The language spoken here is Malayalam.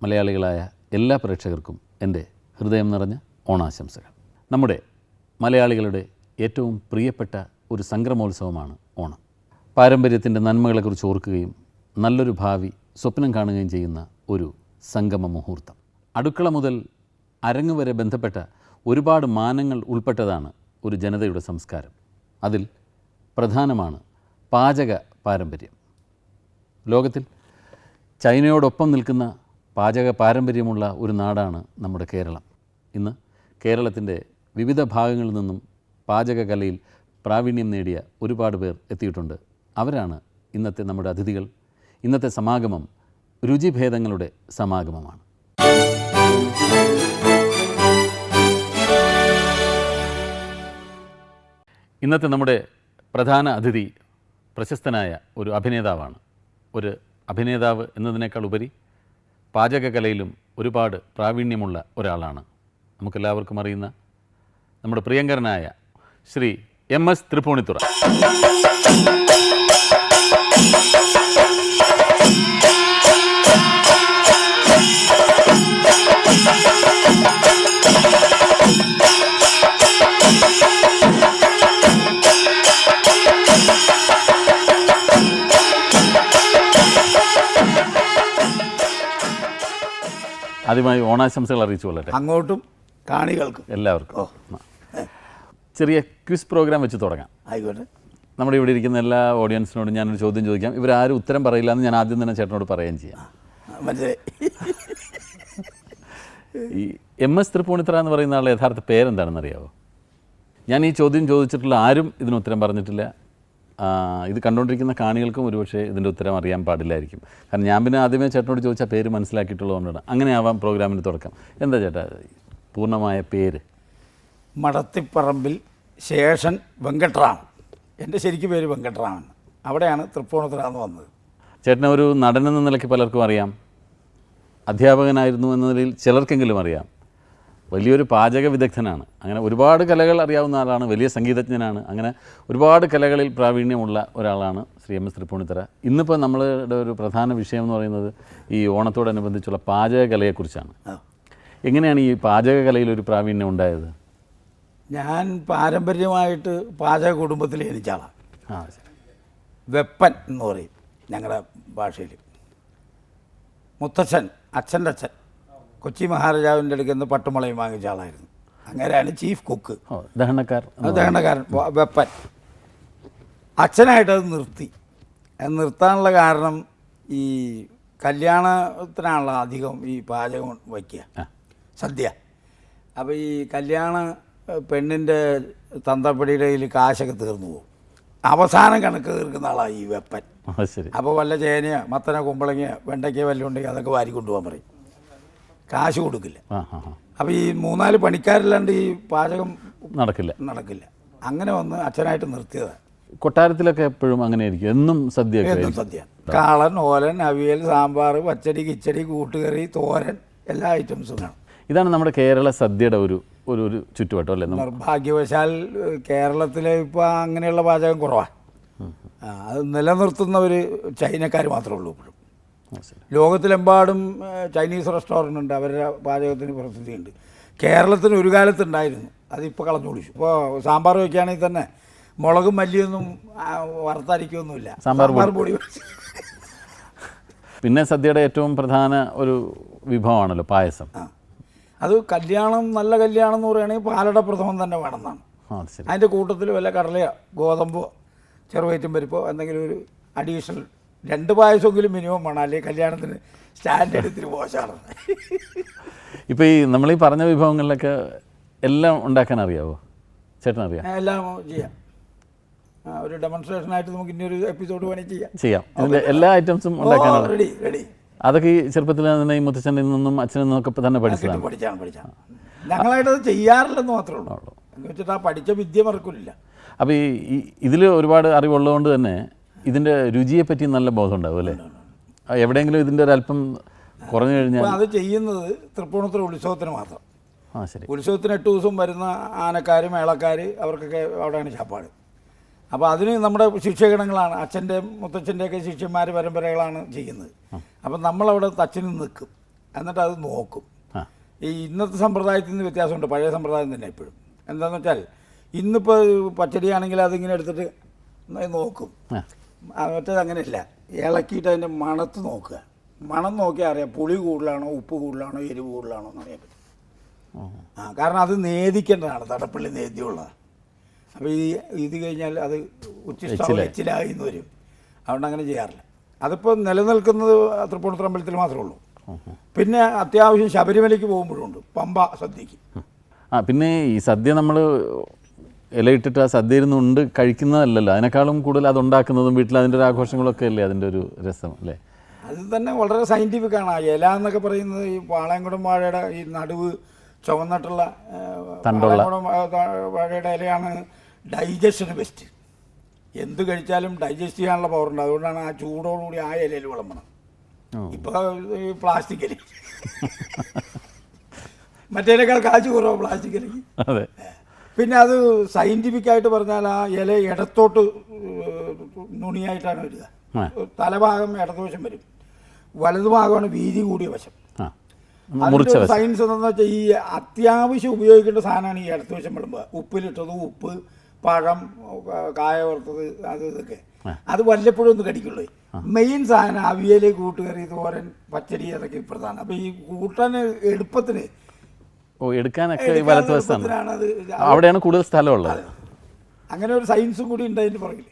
മലയാളികളായ എല്ലാ പ്രേക്ഷകർക്കും എൻ്റെ ഹൃദയം നിറഞ്ഞ ഓണാശംസകൾ. നമ്മുടെ മലയാളികളുടെ ഏറ്റവും പ്രിയപ്പെട്ട ഒരു സംക്രമോത്സവമാണ് ഓണം. പാരമ്പര്യത്തിൻ്റെ നന്മകളെക്കുറിച്ച് ഓർക്കുകയും നല്ലൊരു ഭാവി സ്വപ്നം കാണുകയും ചെയ്യുന്ന ഒരു സംഗമ മുഹൂർത്തം. അടുക്കള മുതൽ അരങ്ങ് വരെ ബന്ധപ്പെട്ട ഒരുപാട് മാനങ്ങൾ ഉൾപ്പെട്ടതാണ് ഒരു ജനതയുടെ സംസ്കാരം. അതിൽ പ്രധാനമാണ് പാചക പാരമ്പര്യം. ലോകത്തിൽ ചൈനയോടൊപ്പം നിൽക്കുന്ന പാചക പാരമ്പര്യമുള്ള ഒരു നാടാണ് നമ്മുടെ കേരളം. ഇന്ന് കേരളത്തിൻ്റെ വിവിധ ഭാഗങ്ങളിൽ നിന്നും പാചകകലയിൽ പ്രാവീണ്യം നേടിയ ഒരുപാട് പേർ എത്തിയിട്ടുണ്ട്. അവരാണ് ഇന്നത്തെ നമ്മുടെ അതിഥികൾ. ഇന്നത്തെ സമാഗമം രുചിഭേദങ്ങളുടെ സമാഗമമാണ്. ഇന്നത്തെ നമ്മുടെ പ്രധാന അതിഥി പ്രശസ്തനായ ഒരു അഭിനേതാവാണ്. ഒരു അഭിനേതാവ് എന്നതിനേക്കാൾ ഉപരി പാചകകലയിലും ഒരുപാട് പ്രാവീണ്യമുള്ള ഒരാളാണ്. നമുക്കെല്ലാവർക്കും അറിയുന്ന നമ്മുടെ പ്രിയങ്കരനായ ശ്രീ MS തൃപ്പൂണിത്തുറ. ആദ്യമായി ഓണാശംസകൾ അറിയിച്ചു കൊള്ളട്ടെ. അങ്ങോട്ടും കാണികൾക്കും എല്ലാവർക്കും. ചെറിയ ക്വിസ് പ്രോഗ്രാം വെച്ച് തുടങ്ങാം. ആയിക്കോട്ടെ. നമ്മുടെ ഇവിടെ ഇരിക്കുന്ന എല്ലാ ഓഡിയൻസിനോടും ഞാനൊരു ചോദ്യം ചോദിക്കാം. ഇവരാരും ഉത്തരം പറയില്ല എന്ന് ഞാൻ ആദ്യം തന്നെ ചേട്ടനോട് പറയുകയും ചെയ്യാം. ഈ MS തൃപ്പൂണിത്തുറ എന്ന് പറയുന്ന ആളുടെ യഥാർത്ഥ പേരെന്താണെന്ന് അറിയാമോ? ഞാൻ ഈ ചോദ്യം ചോദിച്ചിട്ടുള്ള ആരും ഇതിന് ഉത്തരം പറഞ്ഞിട്ടില്ല. ഇത് കണ്ടുകൊണ്ടിരിക്കുന്ന കാണികൾക്കും ഒരുപക്ഷെ ഇതിൻ്റെ ഉത്തരം അറിയാൻ പാടില്ലായിരിക്കും. കാരണം ഞാൻ പിന്നെ ആദ്യമേ ചേട്ടനോട് ചോദിച്ചാൽ പേര് മനസ്സിലാക്കിയിട്ടുള്ളതുകൊണ്ടാണ്. അങ്ങനെ ആവാം പ്രോഗ്രാമിന് തുടക്കം. എന്താ ചേട്ടാ പൂർണ്ണമായ പേര്? മടത്തിപ്പറമ്പിൽ ശേഷൻ വെങ്കട്ടറാമൻ. എൻ്റെ ശരിക്കും പേര് വെങ്കട്ടറാമൻ. അവിടെയാണ് തൃപ്പൂണിത്തുറ എന്ന് വന്നത്. ചേട്ടനെ ഒരു നടനെന്ന നിലയ്ക്ക് പലർക്കും അറിയാം. അധ്യാപകനായിരുന്നു എന്ന നിലയിൽ ചിലർക്കെങ്കിലും അറിയാം. വലിയൊരു പാചക വിദഗ്ധനാണ്. അങ്ങനെ ഒരുപാട് കലകൾ അറിയാവുന്ന ആളാണ്. വലിയ സംഗീതജ്ഞനാണ്. അങ്ങനെ ഒരുപാട് കലകളിൽ പ്രാവീണ്യമുള്ള ഒരാളാണ് ശ്രീ MS തൃപ്പൂണിത്തുറ. ഇന്നിപ്പോൾ നമ്മളുടെ ഒരു പ്രധാന വിഷയം എന്ന് പറയുന്നത് ഈ ഓണത്തോടനുബന്ധിച്ചുള്ള പാചകകലയെക്കുറിച്ചാണ്. എങ്ങനെയാണ് ഈ പാചകകലയിലൊരു പ്രാവീണ്യം ഉണ്ടായത്? ഞാൻ പാരമ്പര്യമായിട്ട് പാചക കുടുംബത്തിൽ ജനിച്ചാളാണ്. വെപ്പൻ എന്ന് പറയും ഞങ്ങളുടെ ഭാഷയിൽ. മുത്തച്ഛൻ, അച്ഛൻ്റെ അച്ഛൻ കൊച്ചി മഹാരാജാവിൻ്റെ അടുക്കൽ നിന്ന് പട്ടുമുളയും വാങ്ങിച്ച ആളായിരുന്നു. അങ്ങനെയാണ് ചീഫ് കുക്ക്. ദഹനക്കാരൻ വെപ്പൻ. അച്ഛനായിട്ടത് നിർത്തി. അത് നിർത്താനുള്ള കാരണം ഈ കല്യാണത്തിനാണല്ലോ അധികം ഈ പാചകം വയ്ക്കുക, സദ്യ. അപ്പോൾ ഈ കല്യാണ പെണ്ണിൻ്റെ തന്തപ്പടിയുടെ കയ്യിൽ കാശൊക്കെ തീർന്നു പോകും. അവസാനം കണക്ക് തീർക്കുന്ന ആളാണ് ഈ വെപ്പൻ. അപ്പോൾ വല്ല ചേനയോ മത്തനോ കുമ്പളങ്ങയോ വെണ്ടയ്ക്കോ വല്ലതും ഉണ്ടെങ്കിൽ അതൊക്കെ വാരി കൊണ്ടുപോകാൻ പറയും. കാശ് കൊടുക്കില്ല. അപ്പോൾ ഈ 3-4 പണിക്കാരില്ലാണ്ട് ഈ പാചകം നടക്കില്ല. അങ്ങനെ വന്ന് അച്ഛനായിട്ട് നിർത്തിയതാണ്. കൊട്ടാരത്തിലൊക്കെ എപ്പോഴും അങ്ങനെ ആയിരിക്കും. എന്നും സദ്യ. കാളൻ, ഓലൻ, അവിയൽ, സാമ്പാർ, പച്ചടി, കിച്ചടി, കൂട്ടുകറി, തോരൻ, എല്ലാ ഐറ്റംസും കാണും. ഇതാണ് നമ്മുടെ കേരള സദ്യയുടെ ഒരു ചുറ്റുവട്ടം അല്ലേ? നിർഭാഗ്യവശാൽ കേരളത്തിലെ ഇപ്പോൾ അങ്ങനെയുള്ള പാചകം കുറവാണ്. അത് നിലനിർത്തുന്നവർ ചൈനക്കാർ മാത്രമേ ഉള്ളൂ. ഇപ്പോഴും ലോകത്തിലെമ്പാടും ചൈനീസ് റെസ്റ്റോറൻ്റ് ഉണ്ട്. അവരുടെ പാചകത്തിന് പ്രസിദ്ധിയുണ്ട്. കേരളത്തിന് ഒരു കാലത്തുണ്ടായിരുന്നു. അതിപ്പോൾ കളഞ്ഞു കുടിച്ചു. ഇപ്പോൾ സാമ്പാർ വയ്ക്കുകയാണെങ്കിൽ തന്നെ മുളകും മല്ലിയൊന്നും വറുത്തരിക്കൊന്നുമില്ല. സാമ്പാർ പൊടി. പിന്നെ സദ്യയുടെ ഏറ്റവും പ്രധാന ഒരു വിഭവമാണല്ലോ പായസം. അത് കല്യാണം, നല്ല കല്യാണം എന്ന് പറയുകയാണെങ്കിൽ പാലട പ്രഥമം തന്നെ വേണമെന്നാണ്. അതിൻ്റെ കൂട്ടത്തിൽ വല്ല കടലയോ ഗോതമ്പോ ചെറുവയറ്റും പരിപ്പോ എന്തെങ്കിലും ഒരു അഡീഷണൽ 2 പായസമെങ്കിലും മിനിമം വേണം. അല്ലെങ്കിൽ കല്യാണത്തിന് സ്റ്റാൻഡേർഡ് ഇത്തിരി മോശമാണ്. ഇപ്പോൾ ഈ നമ്മളീ പറഞ്ഞ വിഭവങ്ങളിലൊക്കെ എല്ലാം ഉണ്ടാക്കാൻ അറിയാമോ? ചേട്ടനറിയാം? എല്ലാം ചെയ്യാം. ഒരു ഡെമോൺസ്ട്രേഷനായിട്ട് നമുക്ക് ഇനി ഒരു എപ്പിസോഡ് വേണമെങ്കിൽ ചെയ്യാം. ഇതിൻ്റെ എല്ലാ ഐറ്റംസും ഉണ്ടാക്കാൻ റെഡി. അതൊക്കെ ഈ ചെറുപ്പത്തിൽ തന്നെ ഈ മുത്തച്ഛനിൽ നിന്നും അച്ഛനിൽ നിന്നൊക്കെ തന്നെ പഠിച്ചാണ്. ഞങ്ങളായിട്ടത് ചെയ്യാറില്ലെന്ന് മാത്രമേ ഉള്ളൂ. എന്ന് വെച്ചിട്ട് ആ പഠിച്ച വിദ്യ മറക്കില്ല. അപ്പോൾ ഈ ഇതിൽ ഒരുപാട് അറിവുള്ളതുകൊണ്ട് തന്നെ ഇതിൻ്റെ രുചിയെപ്പറ്റി നല്ല ബോധം ഉണ്ടാവും അല്ലേ? എവിടെയെങ്കിലും ഇതിൻ്റെ ഒരല്പം കുറഞ്ഞു കഴിഞ്ഞാൽ അത് ചെയ്യുന്നത് തൃപ്പൂണിത്തുറ ഉത്സവത്തിന് മാത്രം. ശരി. ഉത്സവത്തിന് 8 ദിവസം വരുന്ന ആനക്കാർ, മേളക്കാർ, അവർക്കൊക്കെ അവിടെയാണ് ചാപ്പാട്. അപ്പോൾ അതിന് നമ്മുടെ ശിഷ്യഗണങ്ങളാണ്, അച്ഛൻ്റെ മുത്തച്ഛൻ്റെയൊക്കെ ശിഷ്യന്മാർ പരമ്പരകളാണ് ചെയ്യുന്നത്. അപ്പം നമ്മളവിടെ തച്ചിന് നിൽക്കും. എന്നിട്ട് അത് നോക്കും. ആ ഈ ഇന്നത്തെ സമ്പ്രദായത്തിൽ നിന്ന് വ്യത്യാസമുണ്ട്, പഴയ സമ്പ്രദായം തന്നെ എപ്പോഴും. എന്താണെന്ന് വെച്ചാൽ ഇന്നിപ്പോൾ പച്ചടിയാണെങ്കിൽ അതിങ്ങനെ എടുത്തിട്ട് നോക്കും. മറ്റേത് അങ്ങനെയല്ല, ഇളക്കിയിട്ട് അതിൻ്റെ മണത്ത് നോക്കുക. മണം നോക്കിയാൽ അറിയാം പുളി കൂടുതലാണോ ഉപ്പ് കൂടുതലാണോ എരിവ് കൂടുതലാണോ എന്ന് അറിയാൻ പറ്റും. കാരണം അത് നേദിക്കേണ്ടതാണ്, തടപ്പള്ളി നേദ്യമുള്ളതാണ്. അപ്പോൾ ഇത് കഴിഞ്ഞാൽ അത് എച്ചിലായി എന്ന് വരും. അതുകൊണ്ട് അങ്ങനെ ചെയ്യാറില്ല. അതിപ്പോൾ നിലനിൽക്കുന്നത് തൃപ്പൂണിത്തുറ അമ്പലത്തിൽ മാത്രമേ ഉള്ളൂ. പിന്നെ അത്യാവശ്യം ശബരിമലയ്ക്ക് പോകുമ്പോഴുണ്ട് പമ്പ സദ്യക്ക്. പിന്നെ ഈ സദ്യ നമ്മൾ ഇലയിട്ടിട്ട് ആ സദ്യ ഇരുന്നുണ്ട് കഴിക്കുന്നതല്ലല്ലോ, അതിനേക്കാളും കൂടുതൽ അതുണ്ടാക്കുന്നതും വീട്ടിൽ അതിൻ്റെ ഒരു ആഘോഷങ്ങളൊക്കെ അല്ലേ അതിൻ്റെ ഒരു രസം അല്ലേ? അത് തന്നെ വളരെ സയൻറ്റിഫിക്കാണ്. ആ ഇല എന്നൊക്കെ പറയുന്നത് ഈ പാളയംകുടം വാഴയുടെ ഈ നടുവ് ചുവന്നിട്ടുള്ള പാളയംകുടം വാഴയുടെ ഇലയാണ് ഡൈജഷന് ബെസ്റ്റ്. എന്ത് കഴിച്ചാലും ഡൈജസ്റ്റ് ചെയ്യാനുള്ള പവറുണ്ട്. അതുകൊണ്ടാണ് ആ ചൂടോടുകൂടി ആ ഇലയിൽ വിളമ്പണം. ഇപ്പോൾ ഈ പ്ലാസ്റ്റിക് ഇല മറ്റേനേക്കാൾ കാശ് കുറവ് പ്ലാസ്റ്റിക് ഇലയ്ക്ക്. അതെ. പിന്നെ അത് സയൻറ്റിഫിക്കായിട്ട് പറഞ്ഞാൽ ആ ഇല ഇടത്തോട്ട് നുണിയായിട്ടാണ് വരിക. തലഭാഗം ഇടതുവശം വരും, വലതുഭാഗമാണ് വീതി കൂടിയ വശം. അതിൻ്റെ സയൻസ് എന്താണെന്ന് വെച്ചാൽ ഈ അത്യാവശ്യം ഉപയോഗിക്കേണ്ട സാധനമാണ് ഈ ഇടതുവശം വിളമ്പുക. ഉപ്പിലിട്ടത്, ഉപ്പ്, പഴം, കായ വറുത്തത്, അത് ഇതൊക്കെ അത് വല്ലപ്പോഴും ഒന്ന് കടിക്കുള്ളൂ. മെയിൻ സാധനം അവിയൽ, കൂട്ടുകറി, തോരൻ, പച്ചടി, അതൊക്കെ പ്രധാനം. അപ്പോൾ ഈ കൂട്ടാൻ എളുപ്പത്തിന് എടുക്കാനൊക്കെ വലത്തുവശത്താണ്, അവിടെയാണ് കൂടുതൽ സ്ഥലമുള്ളത്. അങ്ങനെ ഒരു സയൻസും കൂടി ഉണ്ട് അതിൻ്റെ പുറകിൽ.